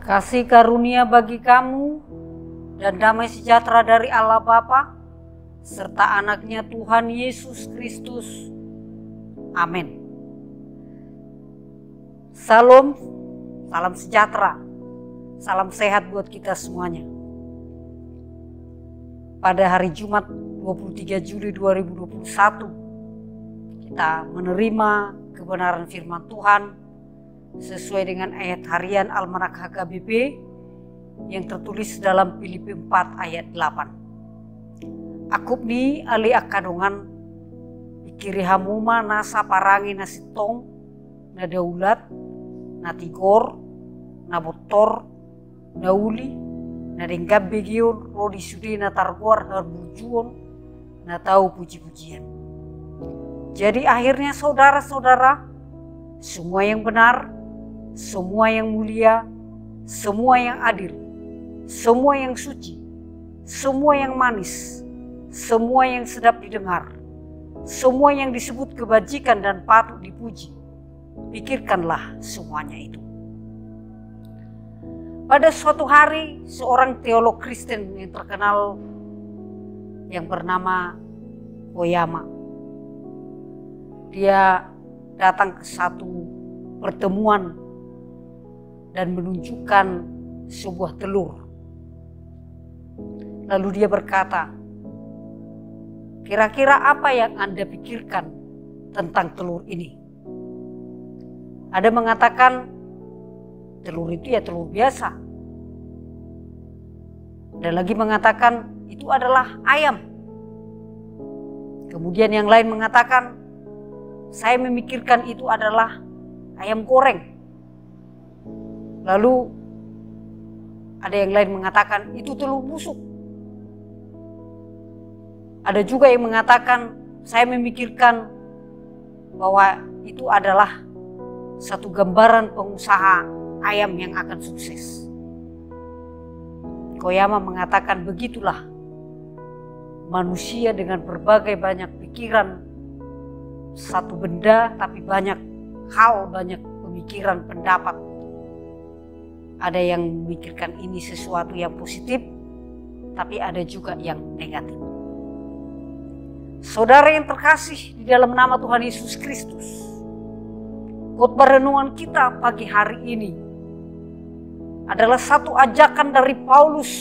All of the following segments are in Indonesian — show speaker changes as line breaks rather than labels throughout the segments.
Kasih karunia bagi kamu dan damai sejahtera dari Allah Bapa serta anaknya Tuhan Yesus Kristus. Amin. Salam, salam sejahtera, salam sehat buat kita semuanya. Pada hari Jumat 23 Juli 2021, kita menerima kebenaran firman Tuhan sesuai dengan ayat harian Almanak HKBP yang tertulis dalam Filipi 4 ayat 8. Akupni ali akadongan pikiri hamuma nasa parangi nasitong na daulat na tigor na botor na uli na denggab begion rodi sudi na targuar harbujuon na tahu puji-pujian. Jadi akhirnya saudara-saudara, semua yang benar, semua yang mulia, semua yang adil, semua yang suci, semua yang manis, semua yang sedap didengar, semua yang disebut kebajikan dan patut dipuji, pikirkanlah semuanya itu. Pada suatu hari, seorang teolog Kristen yang terkenal yang bernama Koyama, dia datang ke satu pertemuan dan menunjukkan sebuah telur. Lalu dia berkata, kira-kira apa yang Anda pikirkan tentang telur ini? Ada mengatakan telur itu ya telur biasa. Ada lagi mengatakan itu adalah ayam. Kemudian yang lain mengatakan, saya memikirkan itu adalah ayam goreng. Lalu ada yang lain mengatakan itu telur busuk. Ada juga yang mengatakan saya memikirkan bahwa itu adalah satu gambaran pengusaha ayam yang akan sukses. Koyama mengatakan begitulah manusia dengan berbagai banyak pikiran, satu benda tapi banyak hal, banyak pemikiran, pendapat. Ada yang memikirkan ini sesuatu yang positif, tapi ada juga yang negatif. Saudara yang terkasih di dalam nama Tuhan Yesus Kristus, khotbah renungan kita pagi hari ini adalah satu ajakan dari Paulus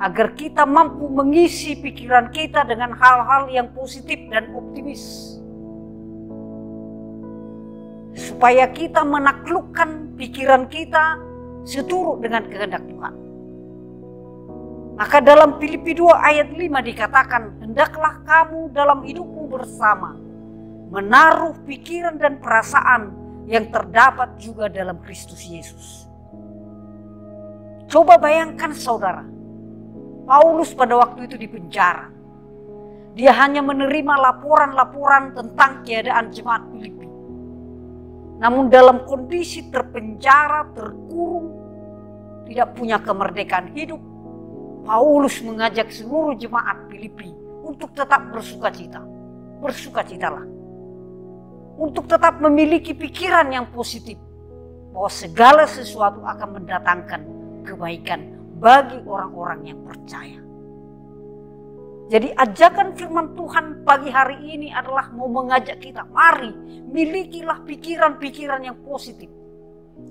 agar kita mampu mengisi pikiran kita dengan hal-hal yang positif dan optimis, supaya kita menaklukkan pikiran kita seturut dengan kehendak Tuhan. Maka dalam Filipi 2 ayat 5 dikatakan, hendaklah kamu dalam hidupmu bersama menaruh pikiran dan perasaan yang terdapat juga dalam Kristus Yesus. Coba bayangkan saudara, Paulus pada waktu itu di penjara. Dia hanya menerima laporan-laporan tentang keadaan jemaat Filipi. Namun dalam kondisi terpenjara, terkurung, tidak punya kemerdekaan hidup, Paulus mengajak seluruh jemaat Filipi untuk tetap bersukacita. Bersukacitalah. Untuk tetap memiliki pikiran yang positif, bahwa segala sesuatu akan mendatangkan kebaikan bagi orang-orang yang percaya. Jadi ajakan firman Tuhan pagi hari ini adalah mau mengajak kita, mari milikilah pikiran-pikiran yang positif,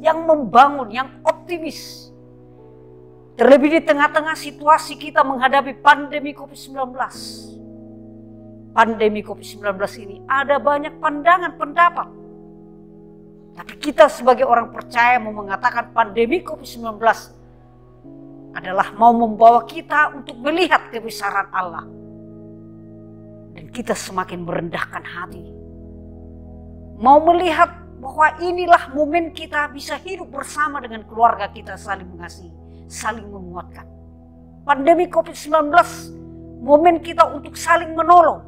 yang membangun, yang optimis. Terlebih di tengah-tengah situasi kita menghadapi pandemi COVID-19. Pandemi COVID-19 ini ada banyak pandangan pendapat. Tapi kita sebagai orang percaya mau mengatakan pandemi COVID-19 adalah mau membawa kita untuk melihat kebesaran Allah. Dan kita semakin merendahkan hati. Mau melihat bahwa inilah momen kita bisa hidup bersama dengan keluarga kita, saling mengasihi, saling menguatkan. Pandemi COVID-19 momen kita untuk saling menolong.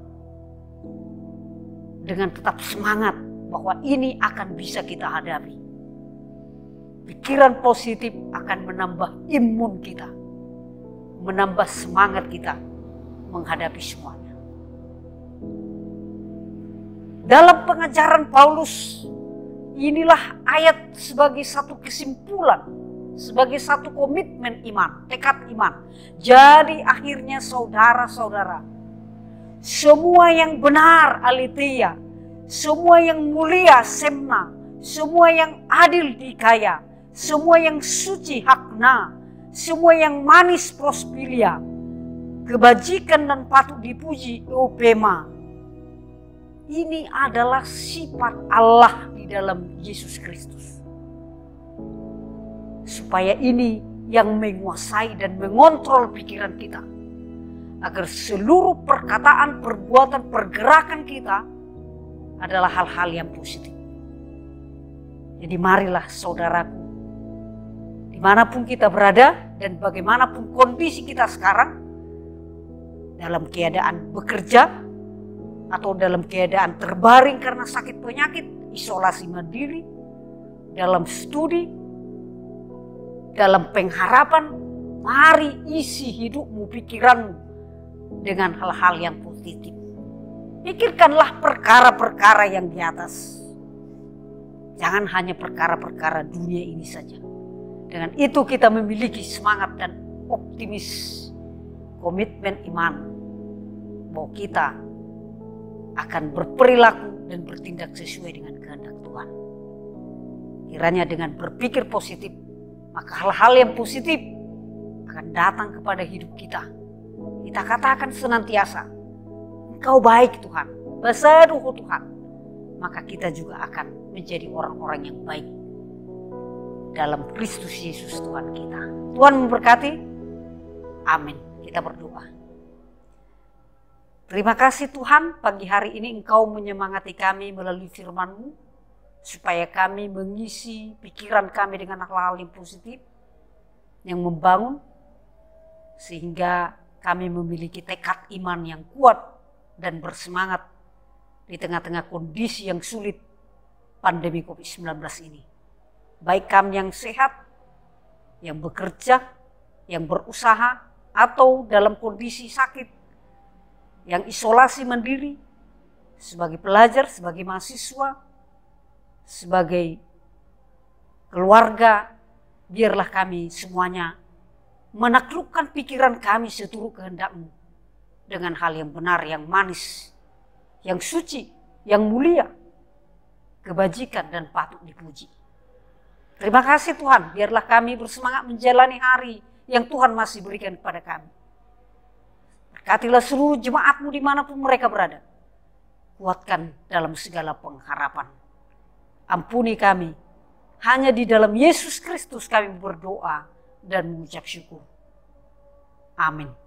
Dengan tetap semangat bahwa ini akan bisa kita hadapi. Pikiran positif akan menambah imun kita, menambah semangat kita menghadapi semuanya. Dalam pengajaran Paulus, inilah ayat sebagai satu kesimpulan sebagai satu komitmen iman, tekad iman. Jadi akhirnya saudara-saudara, semua yang benar Aletheia, semua yang mulia Semna, semua yang adil Dikaya, semua yang suci Hakna, semua yang manis Prospilia, kebajikan dan patut dipuji Eupema. Ini adalah sifat Allah di dalam Yesus Kristus. Supaya ini yang menguasai dan mengontrol pikiran kita. Agar seluruh perkataan, perbuatan, pergerakan kita adalah hal-hal yang positif. Jadi marilah saudaraku, dimanapun kita berada dan bagaimanapun kondisi kita sekarang, dalam keadaan bekerja atau dalam keadaan terbaring karena sakit penyakit, isolasi mandiri, dalam studi, dalam pengharapan, mari isi hidupmu, pikiranmu dengan hal-hal yang positif. Pikirkanlah perkara-perkara yang di atas. Jangan hanya perkara-perkara dunia ini saja. Dengan itu kita memiliki semangat dan optimis, komitmen iman bahwa kita akan berperilaku dan bertindak sesuai dengan kehendak Tuhan. Kiranya dengan berpikir positif, maka hal-hal yang positif akan datang kepada hidup kita. Kita katakan senantiasa, Engkau baik Tuhan, berseduh Tuhan. Maka kita juga akan menjadi orang-orang yang baik dalam Kristus Yesus Tuhan kita. Tuhan memberkati. Amin. Kita berdoa. Terima kasih Tuhan, pagi hari ini Engkau menyemangati kami melalui firman-Mu, supaya kami mengisi pikiran kami dengan hal-hal yang positif, yang membangun, sehingga kami memiliki tekad iman yang kuat dan bersemangat di tengah-tengah kondisi yang sulit pandemi COVID-19 ini. Baik kami yang sehat, yang bekerja, yang berusaha, atau dalam kondisi sakit, yang isolasi mandiri, sebagai pelajar, sebagai mahasiswa, sebagai keluarga, biarlah kami semuanya menaklukkan pikiran kami seturut kehendak-Mu dengan hal yang benar, yang manis, yang suci, yang mulia, kebajikan dan patut dipuji. Terima kasih Tuhan, biarlah kami bersemangat menjalani hari yang Tuhan masih berikan kepada kami. Berkatilah seluruh jemaat-Mu dimanapun mereka berada. Kuatkan dalam segala pengharapan. Ampuni kami. Hanya di dalam Yesus Kristus kami berdoa dan mengucap syukur. Amin.